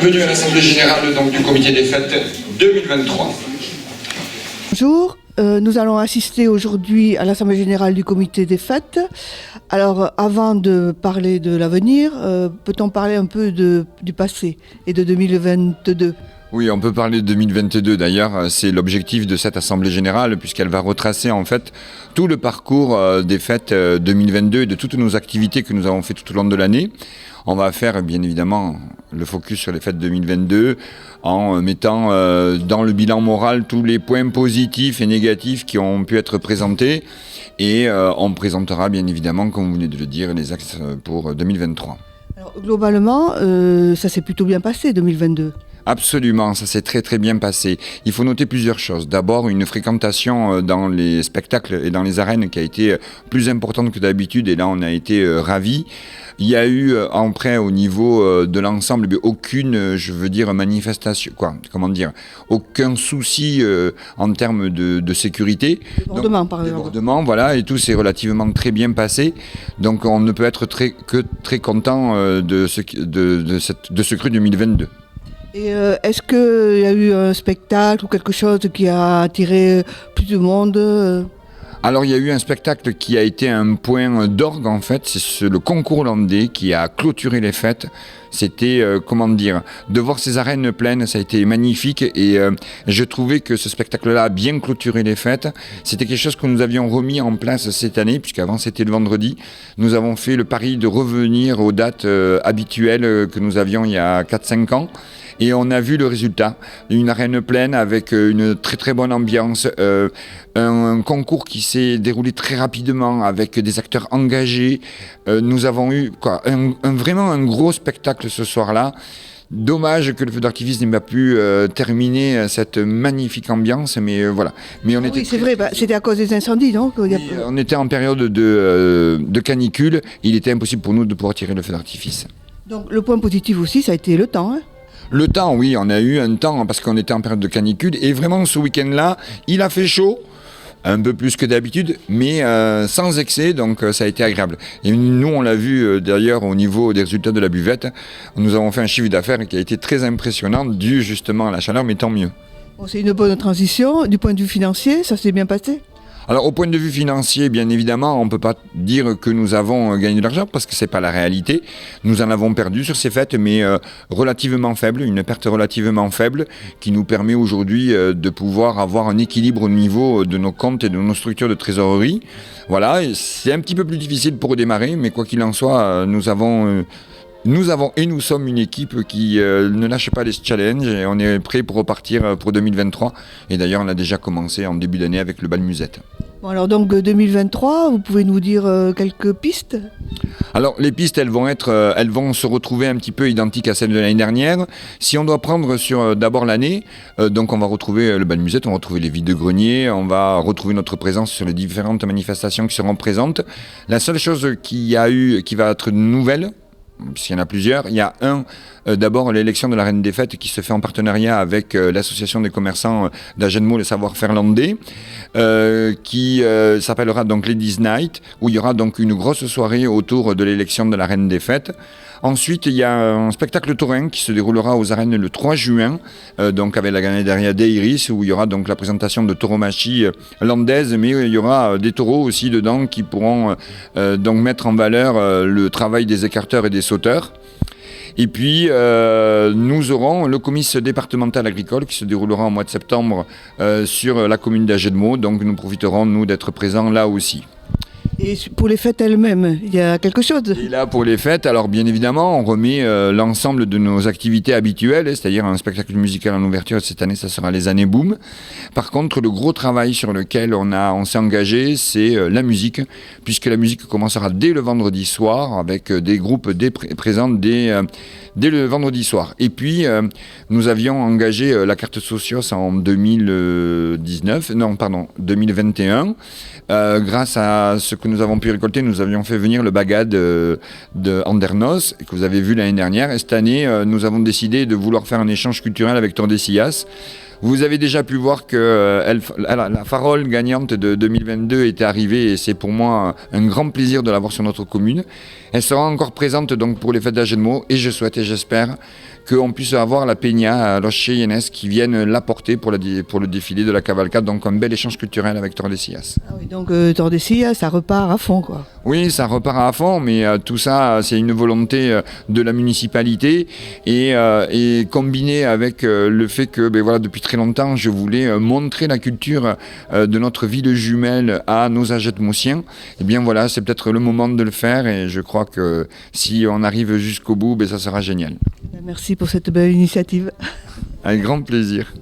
bienvenue à l'Assemblée Générale donc, du Comité des Fêtes 2023. Bonjour, nous allons assister aujourd'hui à l'Assemblée Générale du Comité des Fêtes. Alors, avant de parler de l'avenir, peut-on parler un peu du passé et de 2022 ? Oui, on peut parler de 2022 d'ailleurs, c'est l'objectif de cette Assemblée Générale puisqu'elle va retracer en fait tout le parcours des fêtes 2022 et de toutes nos activités que nous avons fait tout au long de l'année. On va faire bien évidemment le focus sur les fêtes 2022 en mettant dans le bilan moral tous les points positifs et négatifs qui ont pu être présentés et on présentera bien évidemment, comme vous venez de le dire, les axes pour 2023. Alors, globalement, ça s'est plutôt bien passé 2022. Absolument, ça s'est très très bien passé. Il faut noter plusieurs choses. D'abord, une fréquentation dans les spectacles et dans les arènes qui a été plus importante que d'habitude et là on a été ravis. Il y a eu après au niveau de l'ensemble aucune, manifestation, aucun souci en termes de sécurité. Débordement par exemple. Débordement, voilà, et tout s'est relativement très bien passé. Donc on ne peut être que très content de ce cru 2022. Et est-ce qu'il y a eu un spectacle ou quelque chose qui a attiré plus de monde Alors il y a eu un spectacle qui a été un point d'orgue en fait, c'est le concours landais qui a clôturé les fêtes. C'était, de voir ces arènes pleines, ça a été magnifique et je trouvais que ce spectacle-là a bien clôturé les fêtes. C'était quelque chose que nous avions remis en place cette année, puisqu'avant c'était le vendredi. Nous avons fait le pari de revenir aux dates habituelles que nous avions il y a 4-5 ans. Et on a vu le résultat, une arène pleine avec une très très bonne ambiance, un concours qui s'est déroulé très rapidement avec des acteurs engagés. Nous avons eu vraiment un gros spectacle ce soir-là. Dommage que le feu d'artifice n'ait pas pu terminer cette magnifique ambiance, mais voilà. Mais on était c'est vrai, c'était à cause des incendies, non ? On était en période de canicule, il était impossible pour nous de pouvoir tirer le feu d'artifice. Donc le point positif aussi, ça a été le temps, hein ? Le temps, oui, on a eu un temps parce qu'on était en période de canicule et vraiment ce week-end-là, il a fait chaud, un peu plus que d'habitude, mais sans excès, donc ça a été agréable. Et nous, on l'a vu d'ailleurs au niveau des résultats de la buvette, nous avons fait un chiffre d'affaires qui a été très impressionnant, dû justement à la chaleur, mais tant mieux. Bon, c'est une bonne transition. Du point de vue financier, ça s'est bien passé ? Alors au point de vue financier, bien évidemment, on ne peut pas dire que nous avons gagné de l'argent parce que ce n'est pas la réalité. Nous en avons perdu sur ces fêtes, mais relativement faible, une perte relativement faible qui nous permet aujourd'hui de pouvoir avoir un équilibre au niveau de nos comptes et de nos structures de trésorerie. Voilà, c'est un petit peu plus difficile pour redémarrer, mais quoi qu'il en soit, nous sommes une équipe qui ne lâche pas les challenges et on est prêt pour repartir pour 2023. Et d'ailleurs, on a déjà commencé en début d'année avec le bal musette. Bon, alors donc 2023, vous pouvez nous dire quelques pistes ? Alors les pistes, elles vont se retrouver un petit peu identiques à celles de l'année dernière. Si on doit prendre sur d'abord l'année, donc on va retrouver le bal musette, on va retrouver les vides-greniers, on va retrouver notre présence sur les différentes manifestations qui seront présentes. La seule chose qui va être nouvelle, s'il y en a plusieurs, il y a d'abord l'élection de la Reine des Fêtes qui se fait en partenariat avec l'association des commerçants d'Agenmo, le savoir-faire landais, qui s'appellera donc Ladies Night, où il y aura donc une grosse soirée autour de l'élection de la Reine des Fêtes. Ensuite, il y a un spectacle taurin qui se déroulera aux arènes le 3 juin, donc avec la ganaderia d'Iris, où il y aura donc la présentation de tauromachie landaise, mais il y aura des taureaux aussi dedans qui pourront donc mettre en valeur le travail des écarteurs et des sauteurs. Et puis, nous aurons le comice départemental agricole qui se déroulera au mois de septembre sur la commune d'Agenmo, donc nous profiterons, nous, d'être présents là aussi. Et pour les fêtes elles-mêmes, il y a quelque chose ? Et là, pour les fêtes, alors bien évidemment, on remet l'ensemble de nos activités habituelles, c'est-à-dire un spectacle musical en ouverture. Cette année, ça sera les années Boom. Par contre, le gros travail sur lequel on s'est engagé, c'est la musique, puisque la musique commencera dès le vendredi soir, avec des groupes présents dès le vendredi soir. Et puis, nous avions engagé la carte Socios en 2021. Grâce à ce que nous avons pu récolter, nous avions fait venir le bagad de Andernos, que vous avez vu l'année dernière. Et cette année, nous avons décidé de vouloir faire un échange culturel avec Tordesillas. Vous avez déjà pu voir que la farole gagnante de 2022 était arrivée et c'est pour moi un grand plaisir de l'avoir sur notre commune. Elle sera encore présente donc pour les fêtes d'Agenmo et je souhaite et j'espère qu'on puisse avoir la Peña Los Cheyennes qui viennent l'apporter pour le défilé de la cavalcade. Donc un bel échange culturel avec Tordesillas. Ah oui, donc Tordesillas, ça repart à fond, quoi. Oui, ça repart à fond, mais tout ça, c'est une volonté de la municipalité et combiné avec le fait que, depuis très longtemps, je voulais montrer la culture de notre ville jumelle à nos Agette-Moussiens. Et bien voilà, c'est peut-être le moment de le faire et je crois que si on arrive jusqu'au bout, ça sera génial. Merci pour cette belle initiative. Avec grand plaisir.